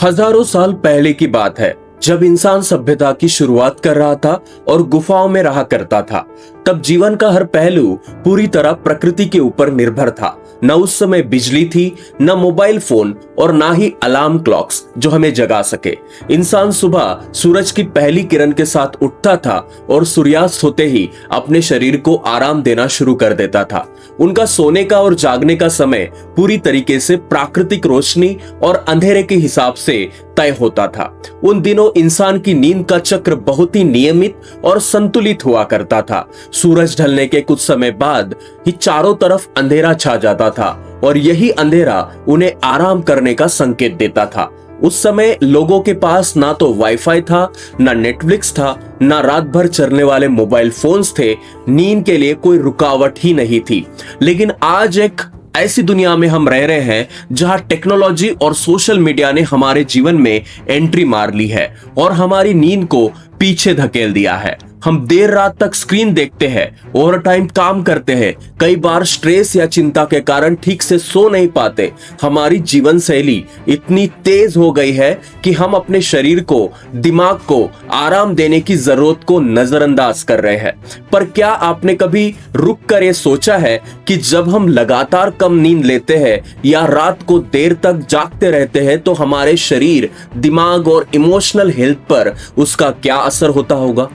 हजारों साल पहले की बात है, जब इंसान सभ्यता की शुरुआत कर रहा था और गुफाओं में रहा करता था। तब जीवन का हर पहलू पूरी तरह प्रकृति के ऊपर निर्भर था। न उस समय बिजली थी, न मोबाइल फोन और ना ही अलार्म क्लॉक्स जो हमें जगा सके। इंसान सुबह सूरज की पहली किरण के साथ उठता था और सूर्यास्त होते ही अपने शरीर को आराम देना शुरू कर देता था। उनका सोने का और जागने का समय पूरी तरीके से प्राकृतिक रोशनी और अंधेरे के हिसाब से तय होता था। उन दिनों इंसान की नींद का चक्र बहुत ही नियमित और संतुलित हुआ करता था। सूरज ढलने के कुछ समय बाद ही चारों तरफ अंधेरा छा जाता था और यही अंधेरा उन्हें आराम करने का संकेत देता था। उस समय लोगों के पास ना तो वाईफाई था, ना नेटफ्लिक्स था, ना रात भर चलने वाले मोबाइल फोन्स थे। नींद के लिए कोई रुकावट ही नहीं थी। लेकिन आज एक ऐसी दुनिया में हम रह रहे हैं जहां टेक्नोलॉजी और सोशल मीडिया ने हमारे जीवन में एंट्री मार ली है और हमारी नींद को पीछे धकेल दिया है। हम देर रात तक स्क्रीन देखते हैं, ओवर टाइम काम करते हैं, कई बार स्ट्रेस या चिंता के कारण ठीक से सो नहीं पाते। हमारी जीवन शैली इतनी तेज हो गई है कि हम अपने शरीर को, दिमाग को आराम देने की जरूरत को नजरअंदाज कर रहे हैं। पर क्या आपने कभी रुक कर ये सोचा है कि जब हम लगातार कम नींद लेते हैं या रात को देर तक जागते रहते हैं तो हमारे शरीर, दिमाग और इमोशनल हेल्थ पर उसका क्या असर होता होगा?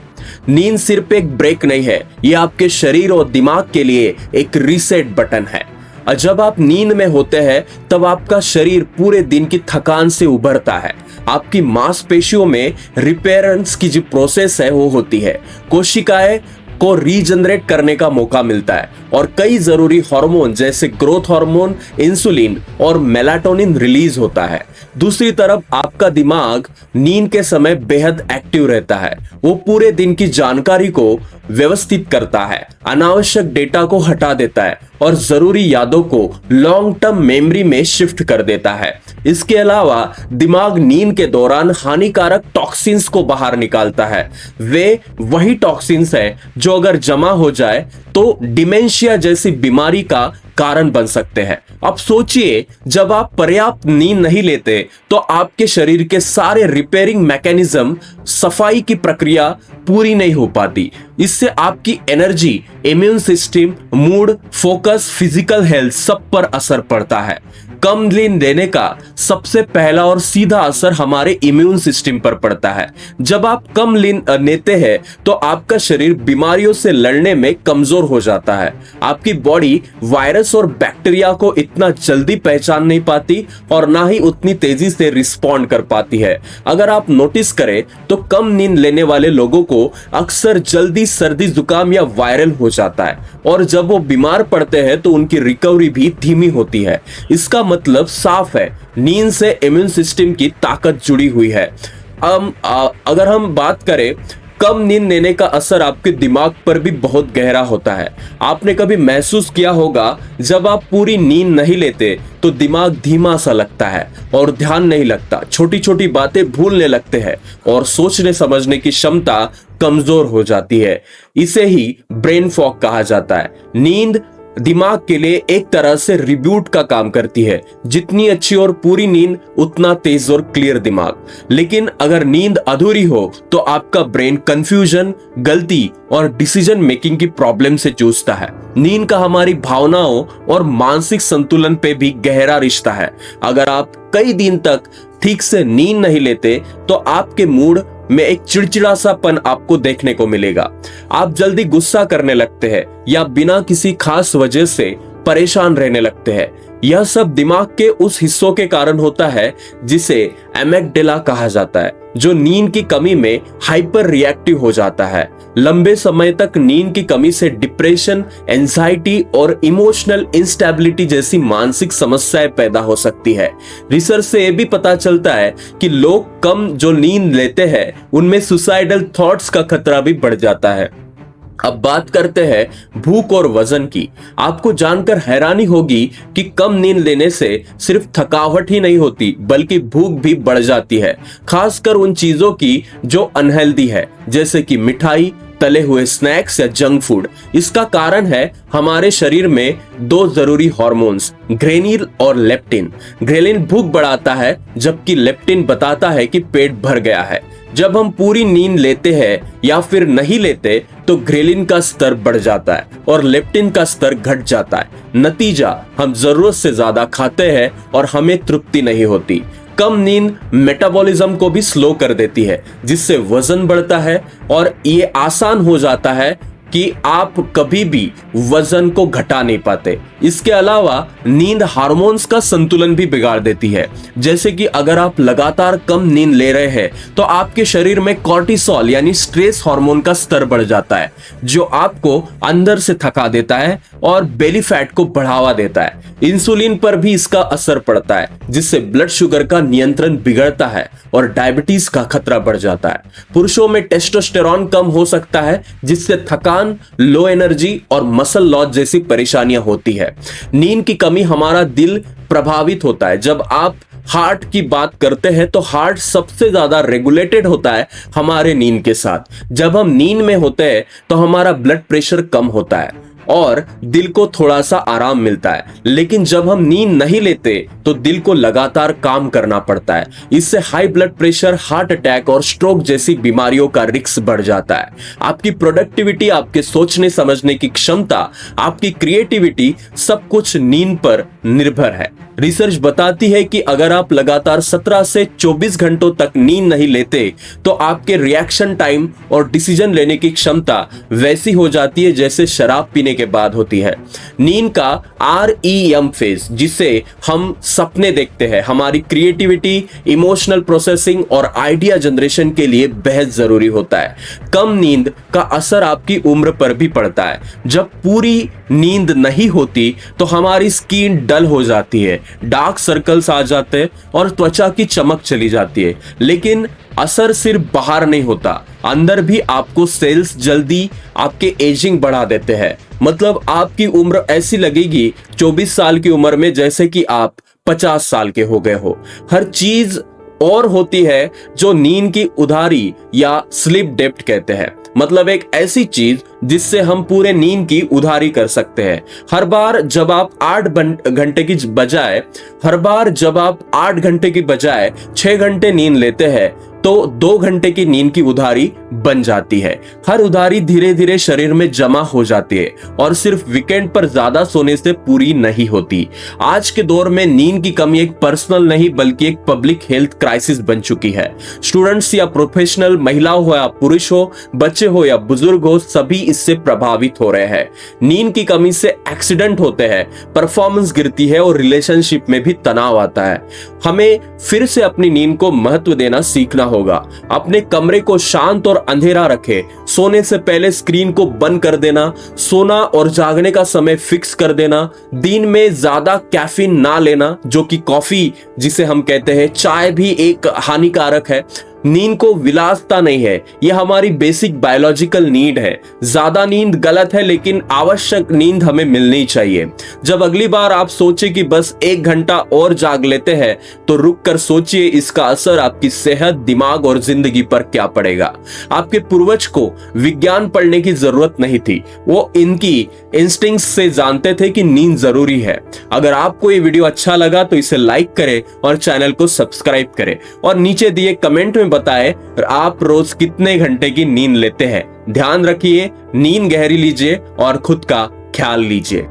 नींद सिर्फ एक ब्रेक नहीं है, यह आपके शरीर और दिमाग के लिए एक रीसेट बटन है। जब आप नींद में होते हैं तब आपका शरीर पूरे दिन की थकान से उभरता है। आपकी मांसपेशियों में रिपेयरेंस की जो प्रोसेस है वो होती है। कोशिकाएं को रीजनरेट करने का मौका मिलता है और कई जरूरी हार्मोन जैसे ग्रोथ हार्मोन, इंसुलिन और मेलाटोनिन रिलीज होता है। दूसरी तरफ आपका दिमाग नींद के समय बेहद एक्टिव रहता है। वो पूरे दिन की जानकारी को व्यवस्थित करता है, अनावश्यक डेटा को हटा देता है और जरूरी यादों को लॉन्ग टर्म मेमोरी में शिफ्ट कर देता है। इसके अलावा दिमाग नींद के दौरान हानिकारक टॉक्सिन्स को बाहर निकालता है। वे वही टॉक्सिन्स हैं जो अगर जमा हो जाए तो डिमेंशिया जैसी बीमारी का कारण बन सकते हैं। अब सोचिए, जब आप पर्याप्त नींद नहीं लेते तो आपके शरीर के सारे रिपेयरिंग मैकेनिज्म, सफाई की प्रक्रिया पूरी नहीं हो पाती। इससे आपकी energy, immune system, mood, focus, physical health सब पर असर पड़ता है। कम नींद लेने का सबसे पहला और सीधा असर हमारे इम्यून सिस्टम पर पड़ता है। जब आप कम नींद लेते हैं तो आपका शरीर बीमारियों से लड़ने में कमजोर हो जाता है। आपकी बॉडी वायरस और बैक्टीरिया को इतना जल्दी पहचान नहीं पाती और ना ही उतनी तेजी से रिस्पॉन्ड कर पाती है। अगर आप नोटिस करें तो कम नींद लेने वाले लोगों को अक्सर जल्दी सर्दी, जुकाम या वायरल हो जाता है और जब वो बीमार पड़ते हैं तो उनकी रिकवरी भी धीमी होती है। इसका मतलब साफ है, नींद से इम्यून सिस्टम की ताकत जुड़ी हुई है। अगर हम बात करें, कम नींद लेने का असर आपके दिमाग पर भी बहुत गहरा होता है। आपने कभी महसूस किया होगा, जब आप पूरी नींद नहीं लेते तो दिमाग धीमा सा लगता है और ध्यान नहीं लगता, छोटी छोटी बातें भूलने लगते हैं और सोचने समझने की क्षमता कमजोर हो जाती है। इसे ही ब्रेन फॉग कहा जाता है। नींद दिमाग के लिए एक तरह से रिबूट का काम करती है। जितनी अच्छी और पूरी नींद उतना तेज और क्लियर दिमाग। लेकिन अगर नींद अधूरी हो तो आपका ब्रेन कंफ्यूजन, गलती और डिसीजन मेकिंग की प्रॉब्लम से जूझता है। नींद का हमारी भावनाओं और मानसिक संतुलन पे भी गहरा रिश्ता है। अगर आप कई दिन तक ठीक से नींद नहीं लेते तो आपके मूड में एक चिड़चिड़ासापन आपको देखने को मिलेगा। आप जल्दी गुस्सा करने लगते हैं या बिना किसी खास वजह से परेशान रहने लगते हैं। यह सब दिमाग के उस हिस्सों के कारण होता है जिसे एमिग्डाला कहा जाता है, जो नींद की कमी में हाइपर रिएक्टिव हो जाता है। लंबे समय तक नींद की कमी से डिप्रेशन, एंजाइटी और इमोशनल इंस्टेबिलिटी जैसी मानसिक समस्याएं पैदा हो सकती है। रिसर्च से यह भी पता चलता है कि लोग कम जो नींद लेते हैं उनमें सुसाइडल थॉट्स का खतरा भी बढ़ जाता है। अब बात करते हैं भूख और वजन की। आपको जानकर हैरानी होगी कि कम नींद लेने से सिर्फ थकावट ही नहीं होती बल्कि भूख भी बढ़ जाती है, खासकर उन चीजों की जो अनहेल्दी है, जैसे कि मिठाई, तले हुए स्नैक्स या जंक फूड। इसका कारण है हमारे शरीर में दो जरूरी हार्मोन्स, ग्रेनिल और लेप्टिन। ग्रेलिन भूख बढ़ाता है जबकि लेप्टिन बताता है कि पेट भर गया है। जब हम पूरी नींद लेते हैं या फिर नहीं लेते तो ग्रेलिन का स्तर बढ़ जाता है और लेप्टिन का स्तर घट जाता है। नतीजा, हम जरूरत से ज्यादा खाते हैं और हमें तृप्ति नहीं होती। कम नींद मेटाबॉलिज्म को भी स्लो कर देती है, जिससे वजन बढ़ता है और ये आसान हो जाता है कि आप कभी भी वजन को घटा नहीं पाते। इसके अलावा नींद हार्मोन्स का संतुलन भी बिगाड़ देती है। जैसे कि अगर आप लगातार कम नींद ले रहे हैं तो आपके शरीर में कॉर्टिसोल यानी स्ट्रेस हार्मोन का स्तर बढ़ जाता है, जो आपको अंदर से थका देता है और बेली फैट को बढ़ावा देता है। इंसुलिन पर भी इसका असर पड़ता है, जिससे ब्लड शुगर का नियंत्रण बिगड़ता है और डायबिटीज का खतरा बढ़ जाता है। पुरुषों में टेस्टोस्टेरॉन कम हो सकता है, जिससे थकान, लो एनर्जी और मसल लॉस जैसी परेशानियां होती है। नींद की कमी हमारा दिल प्रभावित होता है। जब आप हार्ट की बात करते हैं तो हार्ट सबसे ज्यादा रेगुलेटेड होता है हमारे नींद के साथ। जब हम नींद में होते हैं तो हमारा ब्लड प्रेशर कम होता है और दिल को थोड़ा सा आराम मिलता है। लेकिन जब हम नींद नहीं लेते तो दिल को लगातार काम करना पड़ता है। इससे high blood pressure, heart attack और स्ट्रोक जैसी बीमारियों का रिस्क बढ़ जाता है। आपकी प्रोडक्टिविटी, आपके सोचने समझने की क्षमता, आपकी क्रिएटिविटी, सब कुछ नींद पर निर्भर है। रिसर्च बताती है कि अगर आप लगातार 17 से 24 घंटों तक नींद नहीं लेते तो आपके रिएक्शन टाइम और डिसीजन लेने की क्षमता वैसी हो जाती है जैसे शराब पीने के बाद होती है। नींद का REM फेज, जिसे हम सपने देखते हैं, हमारी क्रिएटिविटी, इमोशनल प्रोसेसिंग और आइडिया जनरेशन के लिए बेहद जरूरी होता है। कम नींद का असर आपकी उम्र पर भी पड़ता है। जब पूरी नींद नहीं होती तो हमारी स्किन डल हो जाती है, डार्क सर्कल्स आ जाते हैं और त्वचा की चमक चली जाती है। लेकिन असर सिर्फ बाहर नहीं होता, अंदर भी आपको सेल्स जल्दी आपके एजिंग बढ़ा देते हैं। मतलब आपकी उम्र ऐसी लगेगी 24 साल की उम्र में जैसे कि आप 50 साल के हो गए हो। हर चीज और होती है जो नींद की उधारी या स्लीप डेप्ट कहते हैं। मतलब एक ऐसी चीज जिससे हम पूरे नींद की उधारी कर सकते हैं। हर बार जब आप 8 घंटे की बजाय 6 घंटे नींद लेते हैं तो 2 घंटे की नींद की उधारी बन जाती है। हर उधारी धीरे धीरे शरीर में जमा हो जाती है और सिर्फ वीकेंड पर ज्यादा सोने से पूरी नहीं होती। आज के दौर में नींद की कमी एक पर्सनल नहीं बल्कि एक पब्लिक हेल्थ क्राइसिस बन चुकी है। स्टूडेंट्स या प्रोफेशनल, महिला हो या पुरुष हो, बच्चे हो या बुजुर्ग हो, सभी इससे प्रभावित हो रहे हैं। नींद की कमी से एक्सीडेंट होते हैं, परफॉर्मेंस गिरती है और रिलेशनशिप में भी तनाव आता है। हमें फिर से अपनी नींद को महत्व देना सीखना होगा। अपने कमरे को शांत और अंधेरा रखें। सोने से पहले स्क्रीन को बंद कर देना, सोना और जागने का समय फिक्स कर देना। दिन में ज्यादा कैफीन ना लेना, जो कि कॉफी जिसे हम कहते हैं, चाय भी एक हानिकारक है। नींद को विलासिता नहीं है, यह हमारी बेसिक बायोलॉजिकल नीड है। ज्यादा नींद गलत है, लेकिन आवश्यक नींद हमें मिलनी चाहिए। जब अगली बार आप सोचे कि बस 1 घंटा और जाग लेते हैं तो रुक कर सोचिए इसका असर आपकी सेहत, दिमाग और जिंदगी पर क्या पड़ेगा। आपके पूर्वज को विज्ञान पढ़ने की जरूरत नहीं थी, वो इनकी इंस्टिंक्ट्स से जानते थे कि नींद जरूरी है। अगर आपको ये वीडियो अच्छा लगा तो इसे लाइक करें और चैनल को सब्सक्राइब करें और नीचे दिए कमेंट में बताएं आप रोज कितने घंटे की नींद लेते हैं। ध्यान रखिए, नींद गहरी लीजिए और खुद का ख्याल लीजिए।